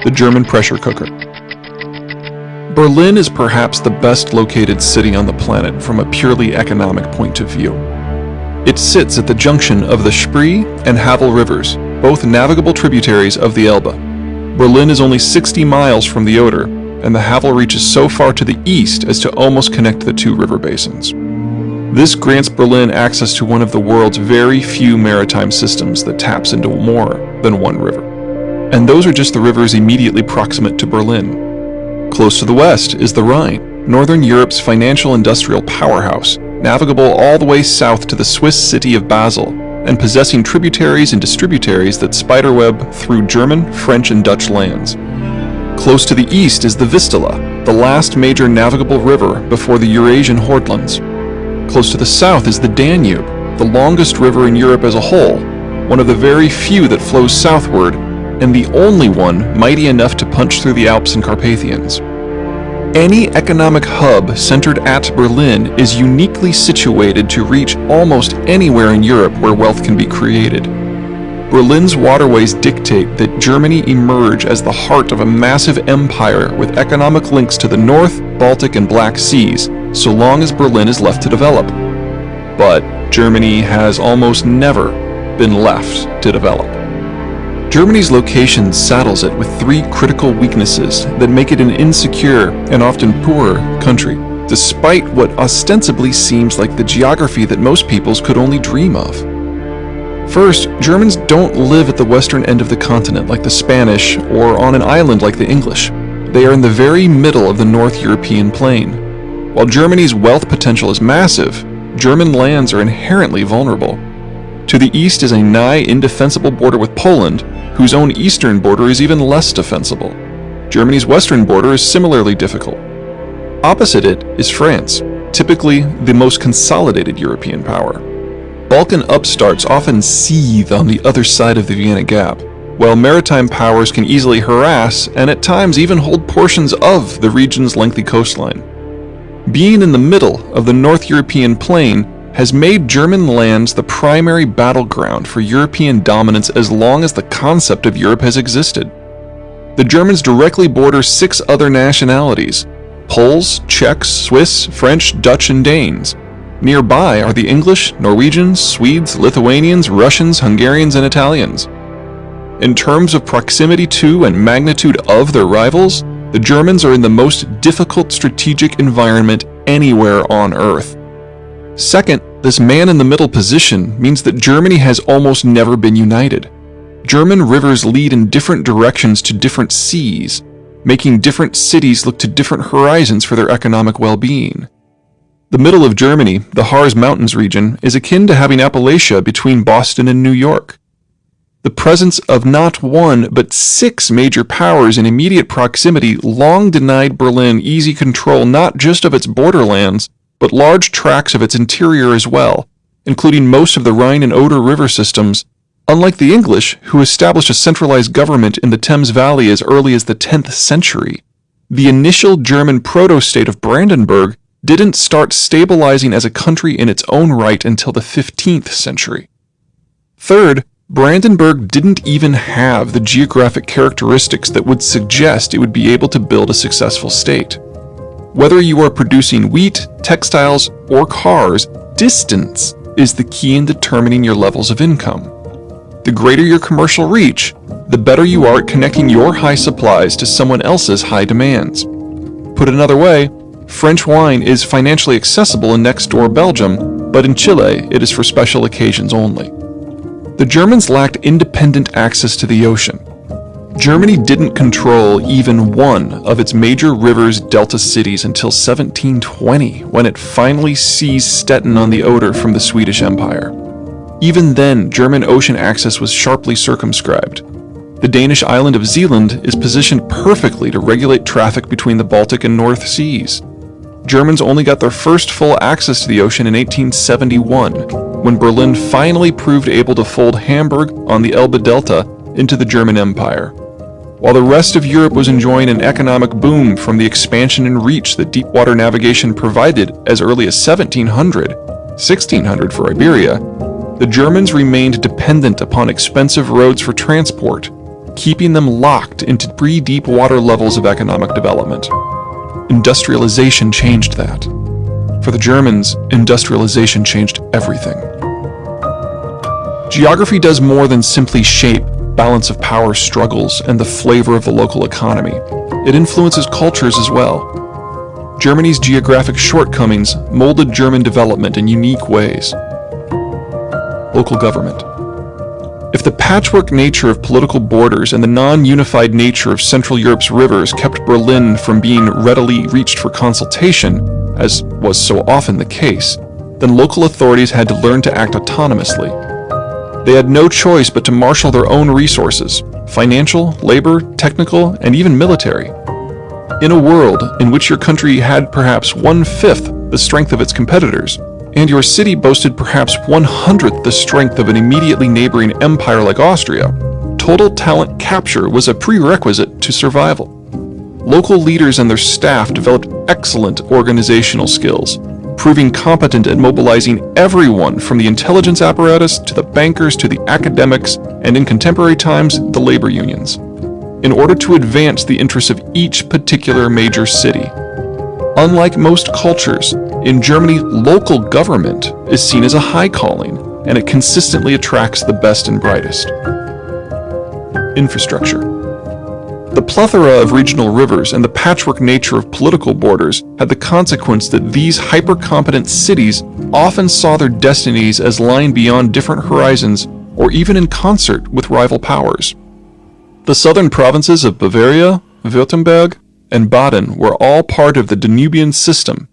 the German pressure cooker. Berlin is perhaps the best located city on the planet from a purely economic point of view. It sits at the junction of the Spree and Havel rivers, both navigable tributaries of the Elbe. Berlin is only 60 miles from the Oder, and the Havel reaches so far to the east as to almost connect the two river basins. This grants Berlin access to one of the world's very few maritime systems that taps into more than one river. And those are just the rivers immediately proximate to Berlin. Close to the west is the Rhine, Northern Europe's financial industrial powerhouse, navigable all the way south to the Swiss city of Basel, and possessing tributaries and distributaries that spiderweb through German, French, and Dutch lands. Close to the east is the Vistula, the last major navigable river before the Eurasian Hordelands. Close to the south is the Danube, the longest river in Europe as a whole, one of the very few that flows southward, and the only one mighty enough to punch through the Alps and Carpathians. Any economic hub centered at Berlin is uniquely situated to reach almost anywhere in Europe where wealth can be created. Berlin's waterways dictate that Germany emerge as the heart of a massive empire with economic links to the North, Baltic, and Black Seas, so long as Berlin is left to develop. But Germany has almost never been left to develop. Germany's location saddles it with three critical weaknesses that make it an insecure and often poorer country, despite what ostensibly seems like the geography that most peoples could only dream of. First, Germans don't live at the western end of the continent like the Spanish or on an island like the English. They are in the very middle of the North European plain. While Germany's wealth potential is massive, German lands are inherently vulnerable. To the east is a nigh indefensible border with Poland, whose own eastern border is even less defensible. Germany's western border is similarly difficult. Opposite it is France, typically the most consolidated European power. Balkan upstarts often seethe on the other side of the Vienna Gap, while maritime powers can easily harass and at times even hold portions of the region's lengthy coastline. Being in the middle of the North European plain has made German lands the primary battleground for European dominance as long as the concept of Europe has existed. The Germans directly border 6 other nationalities: Poles, Czechs, Swiss, French, Dutch, and Danes. Nearby are the English, Norwegians, Swedes, Lithuanians, Russians, Hungarians, and Italians. In terms of proximity to and magnitude of their rivals, the Germans are in the most difficult strategic environment anywhere on Earth. Second, this man-in-the-middle position means that Germany has almost never been united. German rivers lead in different directions to different seas, making different cities look to different horizons for their economic well-being. The middle of Germany, the Harz Mountains region, is akin to having Appalachia between Boston and New York. The presence of not one, but 6 major powers in immediate proximity long denied Berlin easy control not just of its borderlands, but large tracts of its interior as well, including most of the Rhine and Oder river systems, unlike the English, who established a centralized government in the Thames Valley as early as the 10th century. The initial German proto-state of Brandenburg didn't start stabilizing as a country in its own right until the 15th century. Third, Brandenburg didn't even have the geographic characteristics that would suggest it would be able to build a successful state. Whether you are producing wheat, textiles, or cars, distance is the key in determining your levels of income. The greater your commercial reach, the better you are at connecting your high supplies to someone else's high demands. Put another way, French wine is financially accessible in next-door Belgium, but in Chile it is for special occasions only. The Germans lacked independent access to the ocean. Germany didn't control even one of its major rivers' delta cities until 1720, when it finally seized Stettin on the Oder from the Swedish Empire. Even then, German ocean access was sharply circumscribed. The Danish island of Zealand is positioned perfectly to regulate traffic between the Baltic and North Seas. Germans only got their first full access to the ocean in 1871, when Berlin finally proved able to fold Hamburg on the Elbe Delta into the German Empire. While the rest of Europe was enjoying an economic boom from the expansion and reach that deep-water navigation provided as early as 1600 for Iberia, the Germans remained dependent upon expensive roads for transport, keeping them locked into pre-deep water levels of economic development. Industrialization changed that. For the Germans, industrialization changed everything. Geography does more than simply shape balance of power struggles and the flavor of the local economy. It influences cultures as well. Germany's geographic shortcomings molded German development in unique ways. Local government. If the patchwork nature of political borders and the non-unified nature of Central Europe's rivers kept Berlin from being readily reached for consultation, as was so often the case, then local authorities had to learn to act autonomously. They had no choice but to marshal their own resources, financial, labor, technical, and even military. In a world in which your country had perhaps 1/5 the strength of its competitors, and your city boasted perhaps 1/100th the strength of an immediately neighboring empire like Austria, total talent capture was a prerequisite to survival. Local leaders and their staff developed excellent organizational skills, proving competent at mobilizing everyone from the intelligence apparatus to the bankers to the academics, and in contemporary times, the labor unions, in order to advance the interests of each particular major city. Unlike most cultures, in Germany, local government is seen as a high calling, and it consistently attracts the best and brightest. Infrastructure. The plethora of regional rivers and the patchwork nature of political borders had the consequence that these hyper-competent cities often saw their destinies as lying beyond different horizons or even in concert with rival powers. The southern provinces of Bavaria, Württemberg, and Baden were all part of the Danubian system,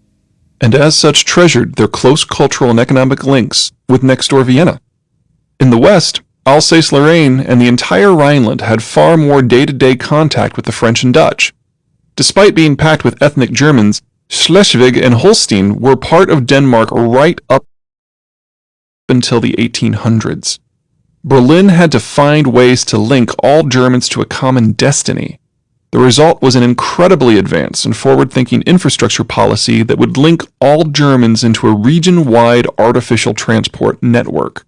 and as such treasured their close cultural and economic links with next-door Vienna. In the west, Alsace-Lorraine and the entire Rhineland had far more day-to-day contact with the French and Dutch. Despite being packed with ethnic Germans, Schleswig and Holstein were part of Denmark right up until the 1800s. Berlin had to find ways to link all Germans to a common destiny. The result was an incredibly advanced and forward-thinking infrastructure policy that would link all Germans into a region-wide artificial transport network.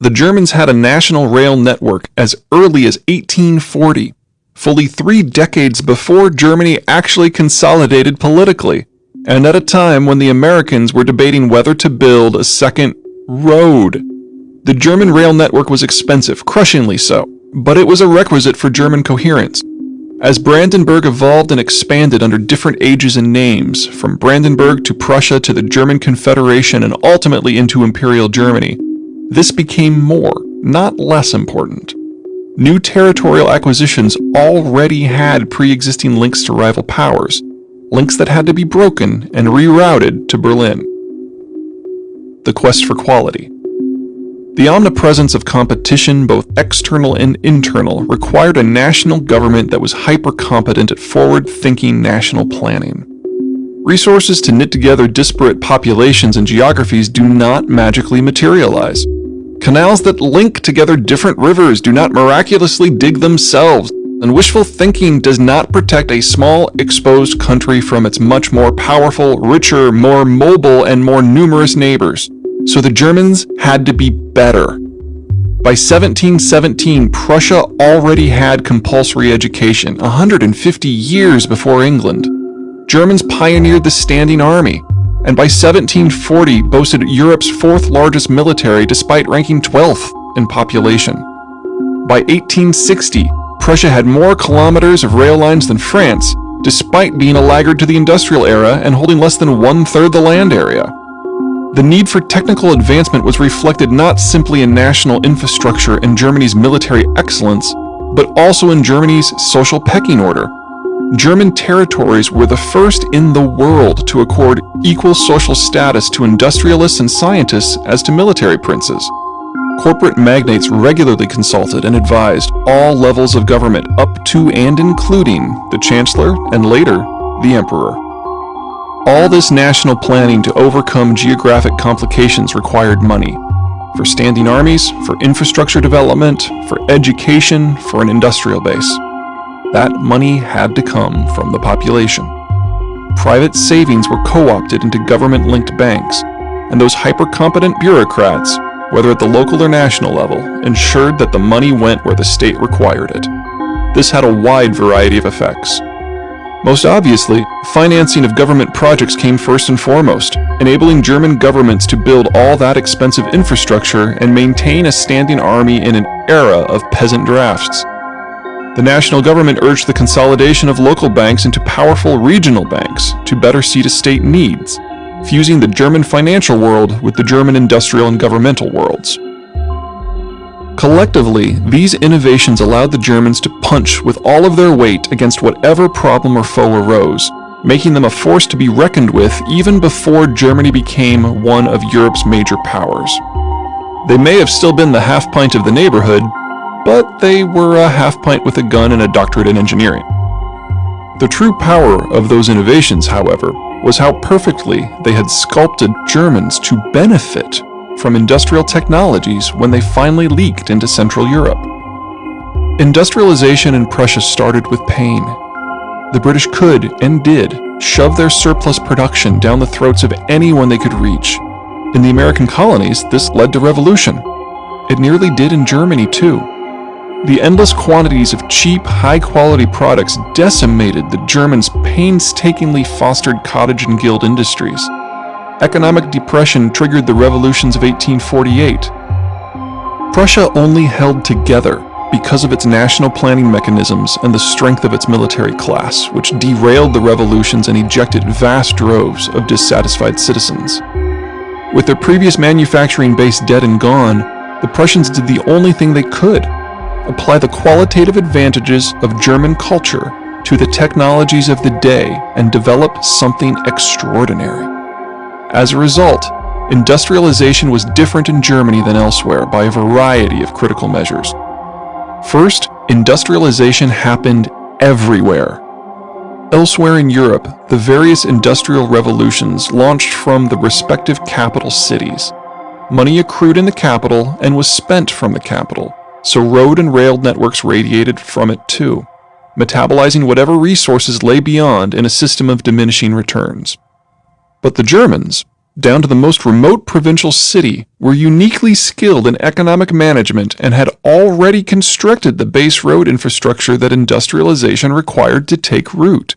The Germans had a national rail network as early as 1840, fully 3 decades before Germany actually consolidated politically, and at a time when the Americans were debating whether to build a second road. The German rail network was expensive, crushingly so, but it was a requisite for German coherence. As Brandenburg evolved and expanded under different ages and names, from Brandenburg to Prussia to the German Confederation and ultimately into Imperial Germany, this became more, not less important. New territorial acquisitions already had pre-existing links to rival powers, links that had to be broken and rerouted to Berlin. The quest for quality. The omnipresence of competition, both external and internal, required a national government that was hyper-competent at forward-thinking national planning. Resources to knit together disparate populations and geographies do not magically materialize. Canals that link together different rivers do not miraculously dig themselves, and wishful thinking does not protect a small, exposed country from its much more powerful, richer, more mobile, and more numerous neighbors. So the Germans had to be better. By 1717, Prussia already had compulsory education, 150 years before England. Germans pioneered the standing army, and by 1740 boasted Europe's 4th largest military despite ranking 12th in population. By 1860, Prussia had more kilometers of rail lines than France, despite being a laggard to the industrial era and holding less than 1/3 the land area. The need for technical advancement was reflected not simply in national infrastructure and Germany's military excellence, but also in Germany's social pecking order. German territories were the first in the world to accord equal social status to industrialists and scientists as to military princes. Corporate magnates regularly consulted and advised all levels of government up to and including the chancellor and later the emperor. All this national planning to overcome geographic complications required money. For standing armies, for infrastructure development, for education, for an industrial base. That money had to come from the population. Private savings were co-opted into government-linked banks, and those hyper-competent bureaucrats, whether at the local or national level, ensured that the money went where the state required it. This had a wide variety of effects. Most obviously, financing of government projects came first and foremost, enabling German governments to build all that expensive infrastructure and maintain a standing army in an era of peasant drafts. The national government urged the consolidation of local banks into powerful regional banks to better suit state needs, fusing the German financial world with the German industrial and governmental worlds. Collectively, these innovations allowed the Germans to punch with all of their weight against whatever problem or foe arose, making them a force to be reckoned with even before Germany became one of Europe's major powers. They may have still been the half pint of the neighborhood, but they were a half pint with a gun and a doctorate in engineering. The true power of those innovations, however, was how perfectly they had sculpted Germans to benefit from industrial technologies when they finally leaked into Central Europe. Industrialization in Prussia started with pain. The British could, and did, shove their surplus production down the throats of anyone they could reach. In the American colonies, this led to revolution. It nearly did in Germany, too. The endless quantities of cheap, high-quality products decimated the Germans' painstakingly fostered cottage and guild industries. Economic depression triggered the revolutions of 1848. Prussia only held together because of its national planning mechanisms and the strength of its military class, which derailed the revolutions and ejected vast droves of dissatisfied citizens. With their previous manufacturing base dead and gone, the Prussians did the only thing they could: apply the qualitative advantages of German culture to the technologies of the day and develop something extraordinary. As a result, industrialization was different in Germany than elsewhere by a variety of critical measures. First, industrialization happened everywhere. Elsewhere in Europe, the various industrial revolutions launched from the respective capital cities. Money accrued in the capital and was spent from the capital, so road and rail networks radiated from it too, metabolizing whatever resources lay beyond in a system of diminishing returns. But the Germans, down to the most remote provincial city, were uniquely skilled in economic management and had already constructed the base road infrastructure that industrialization required to take root.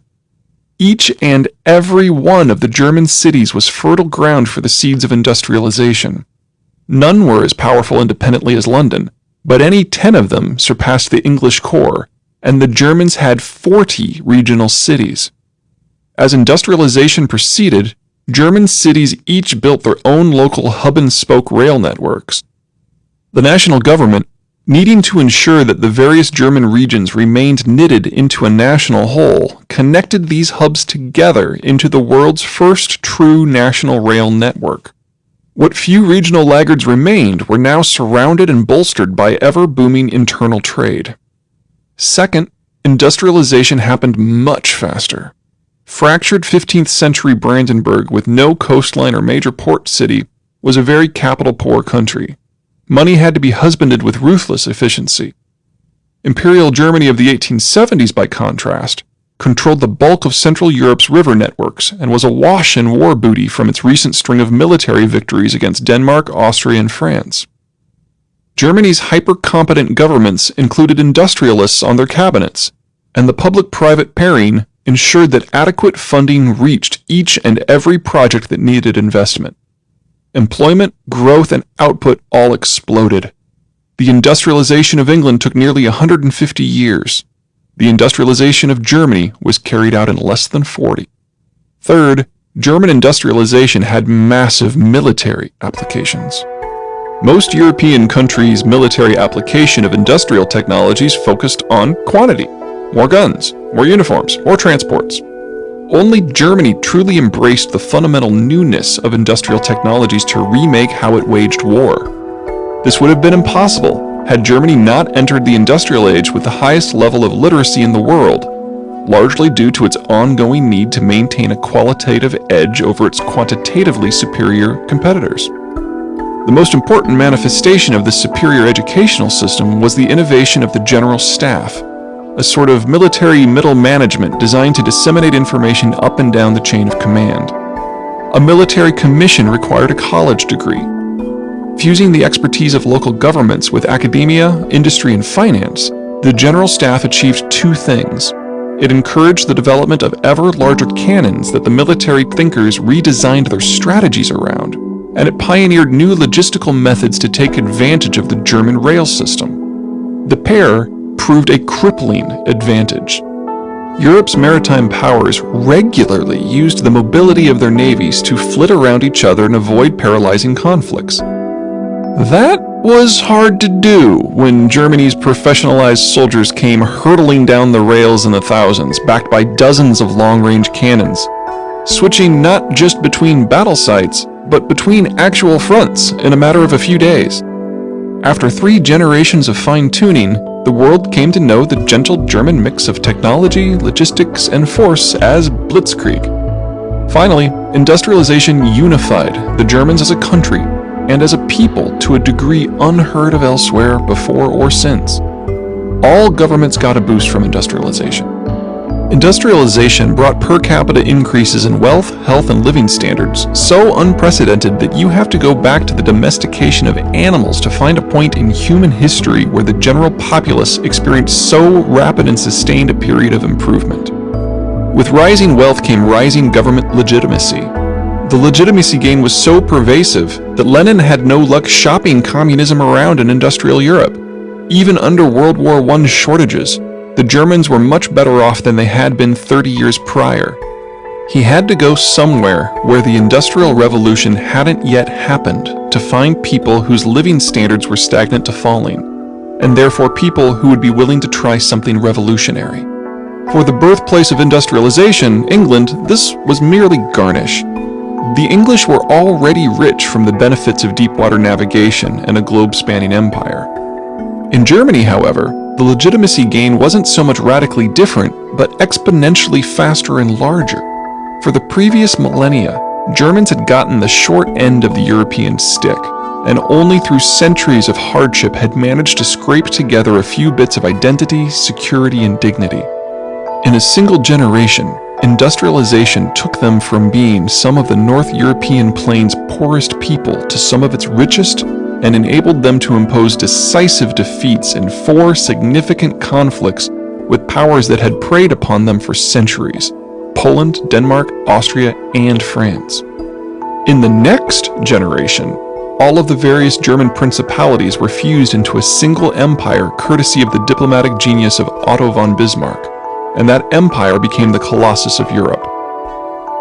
Each and every one of the German cities was fertile ground for the seeds of industrialization. None were as powerful independently as London, but any 10 of them surpassed the English core, and the Germans had 40 regional cities. As industrialization proceeded, German cities each built their own local hub-and-spoke rail networks. The national government, needing to ensure that the various German regions remained knitted into a national whole, connected these hubs together into the world's first true national rail network. What few regional laggards remained were now surrounded and bolstered by ever-booming internal trade. Second, industrialization happened much faster. Fractured 15th century Brandenburg with no coastline or major port city was a very capital-poor country. Money had to be husbanded with ruthless efficiency. Imperial Germany of the 1870s, by contrast, controlled the bulk of Central Europe's river networks and was awash in war booty from its recent string of military victories against Denmark, Austria, and France. Germany's hyper-competent governments included industrialists on their cabinets, and the public-private pairing ensured that adequate funding reached each and every project that needed investment. Employment, growth, and output all exploded. The industrialization of England took nearly 150 years. The industrialization of Germany was carried out in less than 40. Third, German industrialization had massive military applications. Most European countries' military application of industrial technologies focused on quantity. More guns, more uniforms, more transports. Only Germany truly embraced the fundamental newness of industrial technologies to remake how it waged war. This would have been impossible had Germany not entered the industrial age with the highest level of literacy in the world, largely due to its ongoing need to maintain a qualitative edge over its quantitatively superior competitors. The most important manifestation of this superior educational system was the innovation of the general staff, a sort of military middle management designed to disseminate information up and down the chain of command. A military commission required a college degree. Fusing the expertise of local governments with academia, industry, and finance, The General Staff achieved two things. It encouraged the development of ever larger cannons that the military thinkers redesigned their strategies around, and it pioneered new logistical methods to take advantage of the German rail system. The pair proved a crippling advantage. Europe's maritime powers regularly used the mobility of their navies to flit around each other and avoid paralyzing conflicts. That was hard to do when Germany's professionalized soldiers came hurtling down the rails in the thousands, backed by dozens of long-range cannons, switching not just between battle sites, but between actual fronts in a matter of a few days. After 3 generations of fine-tuning, the world came to know the gentle German mix of technology, logistics, and force as Blitzkrieg. Finally, industrialization unified the Germans as a country and as a people to a degree unheard of elsewhere before or since. All governments got a boost from industrialization. Industrialization brought per capita increases in wealth, health, and living standards so unprecedented that you have to go back to the domestication of animals to find a point in human history where the general populace experienced so rapid and sustained a period of improvement. With rising wealth came rising government legitimacy. The legitimacy gain was so pervasive that Lenin had no luck shopping communism around in industrial Europe. Even under World War I shortages, the Germans were much better off than they had been 30 years prior. He had to go somewhere where the Industrial Revolution hadn't yet happened to find people whose living standards were stagnant to falling, and therefore people who would be willing to try something revolutionary. For the birthplace of industrialization, England, this was merely garnish. The English were already rich from the benefits of deep-water navigation and a globe-spanning empire. In Germany, however, the legitimacy gain wasn't so much radically different, but exponentially faster and larger. For the previous millennia, Germans had gotten the short end of the European stick, and only through centuries of hardship had managed to scrape together a few bits of identity, security, and dignity. In a single generation, industrialization took them from being some of the North European plain's poorest people to some of its richest, and enabled them to impose decisive defeats in 4 significant conflicts with powers that had preyed upon them for centuries: Poland, Denmark, Austria, and France. In the next generation, all of the various German principalities were fused into a single empire courtesy of the diplomatic genius of Otto von Bismarck, and that empire became the Colossus of Europe.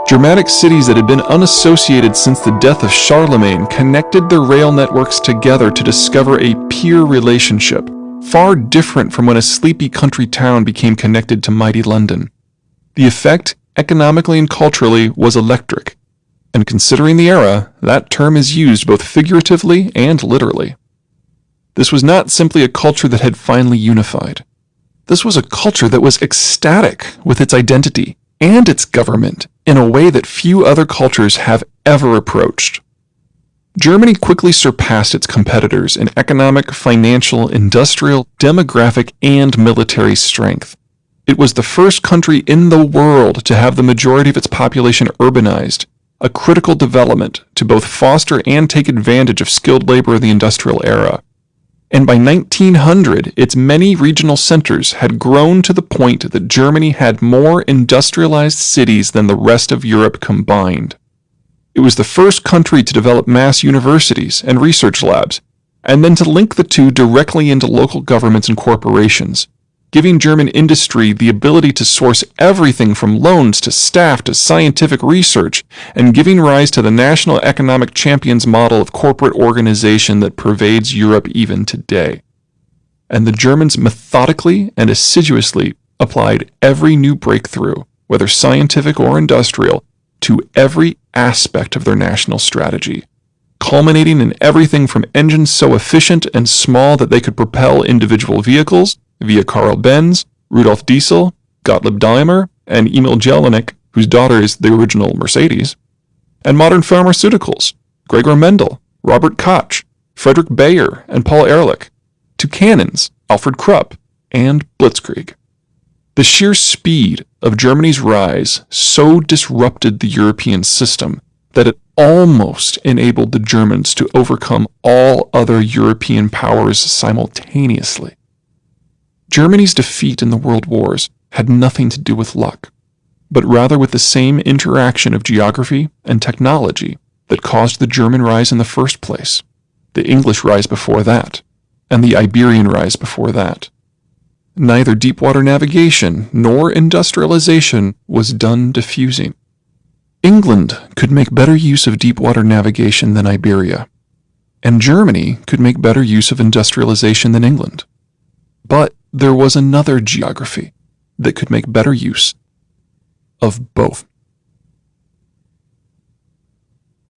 Germanic cities that had been unassociated since the death of Charlemagne connected their rail networks together to discover a peer relationship, far different from when a sleepy country town became connected to mighty London. The effect, economically and culturally, was electric, and considering the era, that term is used both figuratively and literally. This was not simply a culture that had finally unified. This was a culture that was ecstatic with its identity and its government in a way that few other cultures have ever approached. Germany quickly surpassed its competitors in economic, financial, industrial, demographic, and military strength. It was the first country in the world to have the majority of its population urbanized, a critical development to both foster and take advantage of skilled labor of the industrial era. And by 1900, its many regional centers had grown to the point that Germany had more industrialized cities than the rest of Europe combined. It was the first country to develop mass universities and research labs, and then to link the two directly into local governments and corporations, giving German industry the ability to source everything from loans to staff to scientific research, and giving rise to the national economic champions model of corporate organization that pervades Europe even today. And the Germans methodically and assiduously applied every new breakthrough, whether scientific or industrial, to every aspect of their national strategy, culminating in everything from engines so efficient and small that they could propel individual vehicles via Karl Benz, Rudolf Diesel, Gottlieb Daimler, and Emil Jelinek, whose daughter is the original Mercedes, and modern pharmaceuticals, Gregor Mendel, Robert Koch, Friedrich Bayer, and Paul Ehrlich, to cannons, Alfred Krupp, and Blitzkrieg. The sheer speed of Germany's rise so disrupted the European system that it almost enabled the Germans to overcome all other European powers simultaneously. Germany's defeat in the world wars had nothing to do with luck, but rather with the same interaction of geography and technology that caused the German rise in the first place, the English rise before that, and the Iberian rise before that. Neither deep-water navigation nor industrialization was done diffusing. England could make better use of deep-water navigation than Iberia, and Germany could make better use of industrialization than England. But there was another geography that could make better use of both.